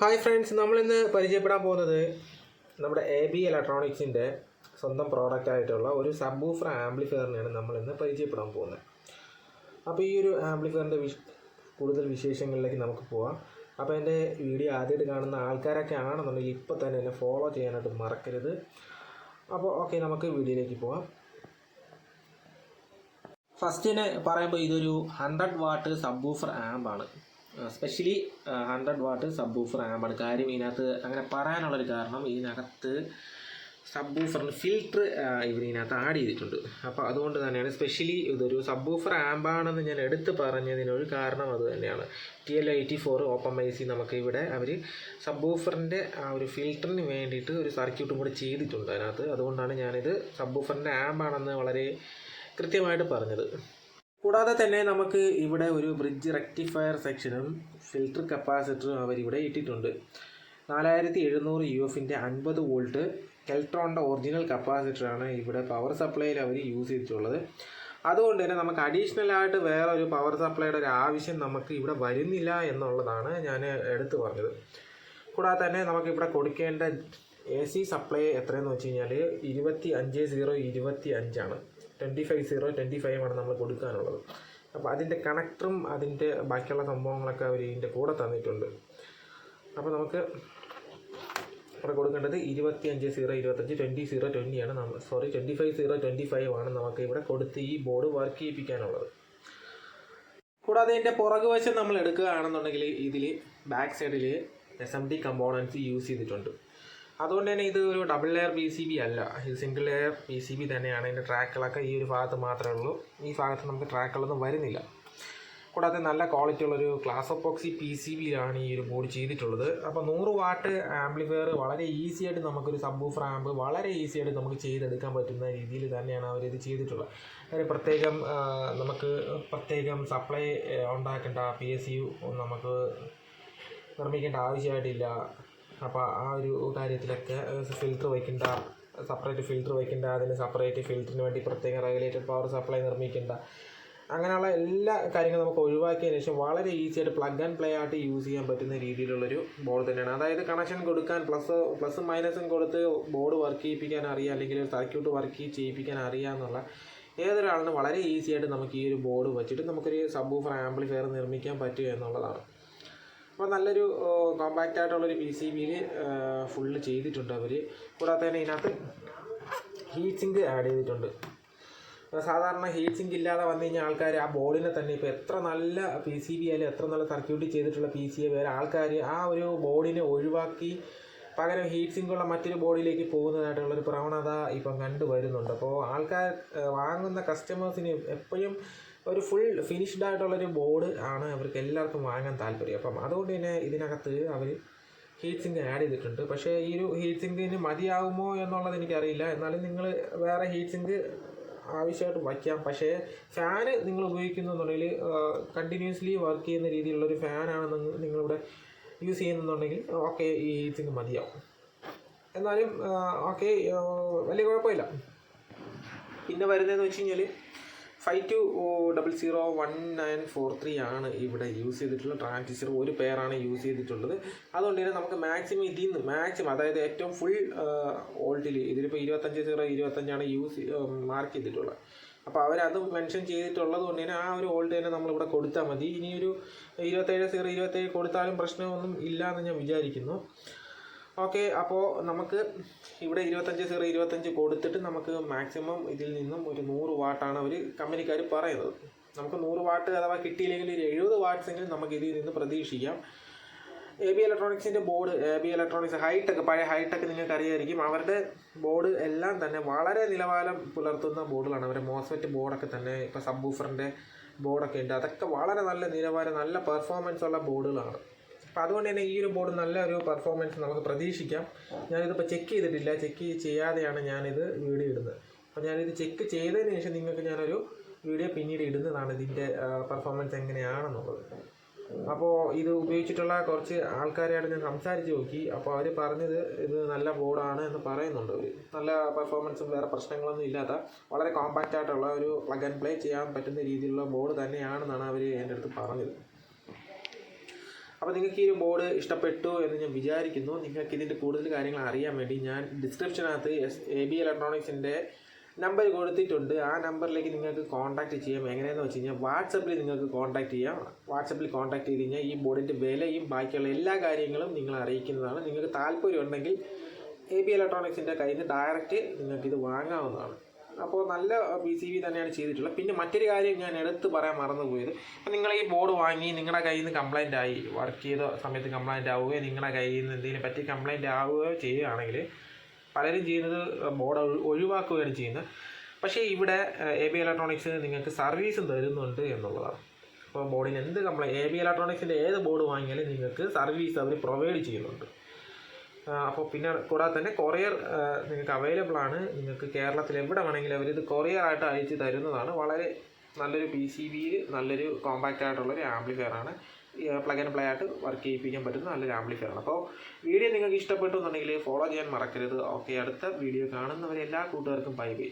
Hi friends, നമ്മളിന്ന് പരിചയപ്പെടാൻ പോകുന്നത് നമ്മുടെ AB ഇലക്ട്രോണിക്സിൻ്റെ സ്വന്തം പ്രോഡക്റ്റായിട്ടുള്ള ഒരു സബ്വൂഫർ ആംപ്ലിഫയറിനെയാണ് നമ്മളിന്ന് പരിചയപ്പെടാൻ പോകുന്നത്. അപ്പോൾ ഈ ഒരു ആംപ്ലിഫയറിൻ്റെ കൂടുതൽ വിശേഷങ്ങളിലേക്ക് നമുക്ക് പോവാം. അപ്പോൾ എൻ്റെ വീഡിയോ ആദ്യമായിട്ട് കാണുന്ന ആൾക്കാരൊക്കെ ആണെന്നുണ്ടെങ്കിൽ ഇപ്പോൾ തന്നെ എന്നെ ഫോളോ ചെയ്യാനായിട്ട് മറക്കരുത്. അപ്പോൾ ഓക്കെ, നമുക്ക് വീഡിയോയിലേക്ക് പോവാം. ഫസ്റ്റിനെ പറയുമ്പോൾ ഇതൊരു 100 വാട്ട് സബ്വൂഫർ ആമ്പാണ്. സ്പെഷ്യലി 100 വാട്ട് സബ്വൂഫർ ആമ്പാണ്. കാര്യം ഇതിനകത്ത് അങ്ങനെ പറയാനുള്ളൊരു കാരണം, ഇതിനകത്ത് സബ്വൂഫറിന് ഫിൽറ്റർ ഇതിനകത്ത് ആഡ് ചെയ്തിട്ടുണ്ട്. അപ്പോൾ അതുകൊണ്ട് തന്നെയാണ് സ്പെഷ്യലി ഇതൊരു സബ്വൂഫർ ആമ്പാണെന്ന് ഞാൻ എടുത്ത് പറഞ്ഞതിനൊരു കാരണം അത് തന്നെയാണ്. TL84 ഓപ്പൺ ഐസി നമുക്ക് ഇവിടെ അവർ സബ്വൂഫറിൻ്റെ ആ ഒരു ഫിൽറ്ററിന് വേണ്ടിയിട്ട് ഒരു സർക്യൂട്ടും കൂടെ ചെയ്തിട്ടുണ്ട് അതിനകത്ത്. അതുകൊണ്ടാണ് ഞാനിത് സബ്വൂഫറിൻ്റെ ആമ്പാണെന്ന് വളരെ കൃത്യമായിട്ട് പറഞ്ഞത്. കൂടാതെ തന്നെ നമുക്ക് ഇവിടെ ഒരു ബ്രിഡ്ജ് റെക്ടിഫയർ സെക്ഷനും ഫിൽറ്റർ കപ്പാസിറ്ററും അവരിവിടെ ഇട്ടിട്ടുണ്ട്. 4700 UFൻ്റെ 50 വോൾട്ട് കെൽട്രോണിൻ്റെ ഒറിജിനൽ കപ്പാസിറ്ററാണ് ഇവിടെ പവർ സപ്ലൈയിൽ അവർ യൂസ് ചെയ്തിട്ടുള്ളത്. അതുകൊണ്ട് തന്നെ നമുക്ക് അഡീഷണലായിട്ട് വേറെ ഒരു പവർ സപ്ലൈയുടെ ഒരു ആവശ്യം നമുക്ക് ഇവിടെ വരുന്നില്ല എന്നുള്ളതാണ് ഞാൻ എടുത്തു പറഞ്ഞത്. കൂടാതെ തന്നെ നമുക്കിവിടെ കൊടുക്കേണ്ട AC സപ്ലൈ എത്രയെന്ന് വെച്ച് കഴിഞ്ഞാൽ 25.025 25.025 നമ്മൾ കൊടുക്കാനുള്ളത്. അപ്പോൾ അതിൻ്റെ കണക്ടറും അതിൻ്റെ ബാക്കിയുള്ള സംഭവങ്ങളൊക്കെ അവർ ഇതിൻ്റെ കൂടെ തന്നിട്ടുണ്ട്. അപ്പോൾ നമുക്ക് ഇവിടെ കൊടുക്കേണ്ടത് 25.025 20.020 ആണ് 25.025 ആണ് നമുക്ക് ഇവിടെ കൊടുത്ത് ഈ ബോർഡ് വർക്ക് ചെയ്യിപ്പിക്കാനുള്ളത്. കൂടാതെ ഇതിൻ്റെ പുറകുവശം നമ്മൾ എടുക്കുകയാണെന്നുണ്ടെങ്കിൽ ഇതിൽ ബാക്ക് സൈഡിൽ SMD കമ്പോണൻസ് യൂസ് ചെയ്തിട്ടുണ്ട്. അതുകൊണ്ട് തന്നെ ഇത് ഒരു ഡബിൾ ലെയർ PCB അല്ല, ഇത് സിംഗിൾ ലെയർ PCB തന്നെയാണ്. ഇതിൻ്റെ ട്രാക്കുകളൊക്കെ ഈ ഒരു ഭാഗത്ത് മാത്രമേ ഉള്ളൂ. ഈ ഭാഗത്ത് നമുക്ക് ട്രാക്കുകളൊന്നും വരുന്നില്ല. കൂടാതെ നല്ല ക്വാളിറ്റി ഉള്ളൊരു ഗ്ലാസ് എപ്പോക്സി PCBയിലാണ് ഈ ഒരു ബോർഡ് ചെയ്തിട്ടുള്ളത്. അപ്പോൾ 100 വാട്ട് ആംപ്ലിഫയർ വളരെ ഈസി ആയിട്ട് നമുക്കൊരു സബ്വൂഫർ ആമ്പ് വളരെ ഈസി ആയിട്ട് നമുക്ക് ചെയ്തെടുക്കാൻ പറ്റുന്ന രീതിയിൽ തന്നെയാണ് അവരിത് ചെയ്തിട്ടുള്ളത്. അതിന് നമുക്ക് പ്രത്യേകം സപ്ലൈ ഉണ്ടാക്കേണ്ട PSU നമുക്ക് നിർമ്മിക്കേണ്ട ആവശ്യമായിട്ടില്ല. അപ്പോൾ ആ ഒരു കാര്യത്തിലൊക്കെ ഫിൽറ്റർ വയ്ക്കേണ്ട, സെപ്പറേറ്റ് ഫിൽറ്റർ വയ്ക്കേണ്ട, അതിന് സെപ്പറേറ്റ് ഫിൽറ്ററിന് വേണ്ടി പ്രത്യേകം റെഗുലേറ്റഡ് പവർ സപ്ലൈ നിർമ്മിക്കേണ്ട, അങ്ങനെയുള്ള എല്ലാ കാര്യങ്ങളും നമുക്ക് ഒഴിവാക്കിയതിന് ശേഷം വളരെ ഈസി ആയിട്ട് പ്ലഗ് ആൻഡ് പ്ലേ ആയിട്ട് യൂസ് ചെയ്യാൻ പറ്റുന്ന രീതിയിലുള്ളൊരു ബോർഡ് തന്നെയാണ്. അതായത് കണക്ഷൻ കൊടുക്കാൻ പ്ലസും മൈനസും കൊടുത്ത് ബോർഡ് വർക്ക് ചെയ്യിപ്പിക്കാൻ അറിയാം, അല്ലെങ്കിൽ ഒരു സർക്യൂട്ട് വർക്ക് ചെയ്യിപ്പിക്കാൻ അറിയാമെന്നുള്ള ഏതൊരാളിനും വളരെ ഈസി ആയിട്ട് നമുക്ക് ഈ ഒരു ബോർഡ് വെച്ചിട്ട് നമുക്കൊരു സബ്വൂഫർ ആംപ്ലിഫയർ നിർമ്മിക്കാൻ പറ്റുക എന്നുള്ളതാണ്. അപ്പോൾ നല്ലൊരു കോമ്പാക്റ്റ് ആയിട്ടുള്ളൊരു PCBയിൽ ഫുള്ള് ചെയ്തിട്ടുണ്ട് അവർ. കൂടാതെ തന്നെ ഇതിനകത്ത് ഹീറ്റ് സിങ്ക് ആഡ് ചെയ്തിട്ടുണ്ട്. സാധാരണ ഹീറ്റ് സിങ്ക് ഇല്ലാതെ വന്നു കഴിഞ്ഞാൽ ആൾക്കാർ ആ ബോർഡിനെ തന്നെ ഇപ്പോൾ എത്ര നല്ല PCB ആയാലും എത്ര നല്ല സർക്യൂട്ട് ചെയ്തിട്ടുള്ള PCB വരെ ആൾക്കാർ ആ ഒരു ബോർഡിനെ ഒഴിവാക്കി പകരം ഹീറ്റ് സിങ്കുള്ള മറ്റൊരു ബോർഡിലേക്ക് പോകുന്നതായിട്ടുള്ളൊരു പ്രവണത ഇപ്പം കണ്ടുവരുന്നുണ്ട്. അപ്പോൾ ആൾക്കാർ വാങ്ങുന്ന കസ്റ്റമേഴ്സിന് എപ്പോഴും ഒരു ഫുൾ ഫിനിഷ്ഡ് ആയിട്ടുള്ളൊരു ബോർഡ് ആണ് അവർക്ക് എല്ലാവർക്കും വാങ്ങാൻ താല്പര്യം. അപ്പം അതുകൊണ്ട് തന്നെ ഇതിനകത്ത് അവർ ഹീറ്റ് സിങ്ക് ആഡ് ചെയ്തിട്ടുണ്ട്. പക്ഷേ ഈ ഒരു ഹീറ്റ് സിങ്കിന് മതിയാകുമോ എന്നുള്ളത് എനിക്കറിയില്ല. എന്നാലും നിങ്ങൾ വേറെ ഹീറ്റ് സിങ്ക് ആവശ്യമായിട്ട് വയ്ക്കാം. പക്ഷേ ഫാന് നിങ്ങൾ ഉപയോഗിക്കുന്നുണ്ടെങ്കിൽ കണ്ടിന്യൂസ്ലി വർക്ക് ചെയ്യുന്ന രീതിയിലുള്ളൊരു ഫാനാണ് നിങ്ങളിവിടെ യൂസ് ചെയ്യുന്നുണ്ടെങ്കിൽ ഓക്കെ, ഈ ഹീറ്റ് സിങ്ക് മതിയാവും. എന്നാലും ഓക്കെ, വലിയ കുഴപ്പമില്ല. പിന്നെ വരുന്നതെന്ന് വെച്ച് കഴിഞ്ഞാൽ 52001943 ആണ് ഇവിടെ യൂസ് ചെയ്തിട്ടുള്ള ട്രാൻസിസ്റ്റർ. ഒരു പെയറാണ് യൂസ് ചെയ്തിട്ടുള്ളത്. അതുകൊണ്ട് തന്നെ നമുക്ക് മാക്സിമം ഇതിൽ നിന്ന് അതായത് ഏറ്റവും ഫുൾ വോൾട്ടിൽ ഇതിലിപ്പോൾ 25.025 മാർക്ക് ചെയ്തിട്ടുള്ളത്. അപ്പോൾ അവരത് മെൻഷൻ ചെയ്തിട്ടുള്ളത് കൊണ്ട് തന്നെ ആ ഒരു വോൾട്ട് തന്നെ നമ്മളിവിടെ കൊടുത്താൽ മതി. ഇനിയൊരു 27.027 കൊടുത്താലും പ്രശ്നമൊന്നും ഇല്ല എന്ന് ഞാൻ വിചാരിക്കുന്നു. ഓക്കെ, അപ്പോൾ നമുക്ക് ഇവിടെ 25.025 കൊടുത്തിട്ട് നമുക്ക് മാക്സിമം ഇതിൽ നിന്നും ഒരു 100 വാട്ടാണ് അവർ കമ്പനിക്കാർ പറയുന്നത്. നമുക്ക് 100 വാട്ട് അഥവാ കിട്ടിയില്ലെങ്കിൽ ഒരു 70 വാട്ട്സെങ്കിലും നമുക്ക് ഇതിൽ നിന്ന് പ്രതീക്ഷിക്കാം. AB ഇലക്ട്രോണിക്സിൻ്റെ ബോർഡ്, AB ഇലക്ട്രോണിക്സ് ഹൈടെക്, പഴയ ഹൈടെക് നിങ്ങൾക്ക് അറിയായിരിക്കും. അവരുടെ ബോർഡ് എല്ലാം തന്നെ വളരെ നിലവാരം പുലർത്തുന്ന ബോർഡുകളാണ്. അവരുടെ മോസ്ഫെറ്റ് ബോർഡൊക്കെ തന്നെ ഇപ്പോൾ സബ്വൂഫറിൻ്റെ ബോർഡൊക്കെ ഉണ്ട്. അതൊക്കെ വളരെ നല്ല നിലവാരം, നല്ല പെർഫോമൻസ് ഉള്ള ബോർഡുകളാണ്. അപ്പോൾ അതുകൊണ്ട് തന്നെ ഈ ഒരു ബോർഡ് നല്ലൊരു പെർഫോമൻസ് നമുക്ക് പ്രതീക്ഷിക്കാം. ഞാനിതിപ്പോൾ ചെക്ക് ചെയ്തിട്ടില്ല, ചെക്ക് ചെയ്യാതെയാണ് ഞാനിത് വീഡിയോ ഇടുന്നത്. അപ്പോൾ ഞാനിത് ചെക്ക് ചെയ്തതിന് ശേഷം നിങ്ങൾക്ക് ഞാനൊരു വീഡിയോ പിന്നീട് ഇടുന്നതാണ് ഇതിൻ്റെ പെർഫോമൻസ് എങ്ങനെയാണെന്നുള്ളത്. അപ്പോൾ ഇത് ഉപയോഗിച്ചിട്ടുള്ള കുറച്ച് ആൾക്കാരെയാണ് ഞാൻ സംസാരിച്ച് നോക്കി. അപ്പോൾ അവർ പറഞ്ഞത് ഇത് നല്ല ബോർഡാണ് എന്ന് പറയുന്നുണ്ട്. അവർ നല്ല പെർഫോമൻസും വേറെ പ്രശ്നങ്ങളൊന്നും ഇല്ലാത്ത വളരെ കോമ്പാക്റ്റ് ആയിട്ടുള്ള ഒരു പ്ലഗ് ആൻഡ് പ്ലേ ചെയ്യാൻ പറ്റുന്ന രീതിയിലുള്ള ബോർഡ് തന്നെയാണെന്നാണ് അവർ എൻ്റെ അടുത്ത് പറഞ്ഞത്. അപ്പോൾ നിങ്ങൾക്ക് ഈ ഒരു ബോർഡ് ഇഷ്ടപ്പെട്ടു എന്ന് ഞാൻ വിചാരിക്കുന്നു. നിങ്ങൾക്ക് ഇതിൻ്റെ കൂടുതൽ കാര്യങ്ങൾ അറിയാൻ വേണ്ടി ഞാൻ ഡിസ്ക്രിപ്ഷനകത്ത് AB ഇലക്ട്രോണിക്സിൻ്റെ നമ്പർ കൊടുത്തിട്ടുണ്ട്. ആ നമ്പറിലേക്ക് നിങ്ങൾക്ക് കോൺടാക്റ്റ് ചെയ്യാം. എങ്ങനെയാണെന്ന് വെച്ച് കഴിഞ്ഞാൽ വാട്സപ്പിൽ നിങ്ങൾക്ക് കോൺടാക്റ്റ് ചെയ്യാം. വാട്സപ്പിൽ കോൺടാക്റ്റ് ചെയ്ത് കഴിഞ്ഞാൽ ഈ ബോർഡിൻ്റെ വിലയും ബാക്കിയുള്ള എല്ലാ കാര്യങ്ങളും നിങ്ങൾ അറിയിക്കുന്നതാണ്. നിങ്ങൾക്ക് താല്പര്യം ഉണ്ടെങ്കിൽ AB ഇലക്ട്രോണിക്സിൻ്റെ കയ്യിൽ നിന്ന് ഡയറക്റ്റ് നിങ്ങൾക്കിത് വാങ്ങാവുന്നതാണ്. അപ്പോൾ നല്ല PCB തന്നെയാണ് ചെയ്തിട്ടുള്ളത്. പിന്നെ മറ്റൊരു കാര്യം ഞാൻ എടുത്ത് പറയാൻ മറന്നുപോയത്, അപ്പോൾ നിങ്ങൾ ഈ ബോർഡ് വാങ്ങി നിങ്ങളുടെ കയ്യിൽ നിന്ന് കംപ്ലൈൻ്റ് ആയി, വർക്ക് ചെയ്ത സമയത്ത് കംപ്ലൈൻ്റ് ആവുകയോ നിങ്ങളുടെ കയ്യിൽ നിന്ന് എന്തെങ്കിലും പറ്റി കംപ്ലൈൻ്റ് ആവുകയോ ചെയ്യുകയാണെങ്കിൽ പലരും ചെയ്യുന്നത് ബോർഡ് ഒഴിവാക്കുകയാണ് ചെയ്യുന്നത്. പക്ഷേ ഇവിടെ AB ഇലക്ട്രോണിക്സ് നിങ്ങൾക്ക് സർവീസും തരുന്നുണ്ട് എന്നുള്ളതാണ്. അപ്പോൾ ബോർഡിന് എന്ത് കംപ്ലൈൻറ്റ്, AB ഇലക്ട്രോണിക്സിൻ്റെ ഏത് ബോർഡ് വാങ്ങിയാലും നിങ്ങൾക്ക് സർവീസ് അവർ പ്രൊവൈഡ് ചെയ്യുന്നുണ്ട്. അപ്പോൾ പിന്നെ കൂടാതെ തന്നെ കൊറിയർ നിങ്ങൾക്ക് അവൈലബിൾ ആണ്. നിങ്ങൾക്ക് കേരളത്തിൽ എവിടെ വേണമെങ്കിലും അവരിത് കൊറിയറായിട്ട് അയച്ച് തരുന്നതാണ്. വളരെ നല്ലൊരു PCBയിൽ നല്ലൊരു കോമ്പാക്റ്റ് ആയിട്ടുള്ളൊരു ആംപ്ലിഫയർ ആണ്. പ്ലഗ് ആൻഡ് പ്ലേ ആയിട്ട് വർക്ക് ചെയ്യിപ്പിക്കാൻ പറ്റുന്ന നല്ലൊരു ആംപ്ലിഫയർ ആണ്. അപ്പോൾ വീഡിയോ നിങ്ങൾക്ക് ഇഷ്ടപ്പെട്ടു എന്നുണ്ടെങ്കിൽ ഫോളോ ചെയ്യാൻ മറക്കരുത്. ഓക്കെ, അടുത്ത വീഡിയോ കാണുന്നവരെ എല്ലാ കൂട്ടുകാർക്കും ബൈ ബൈ.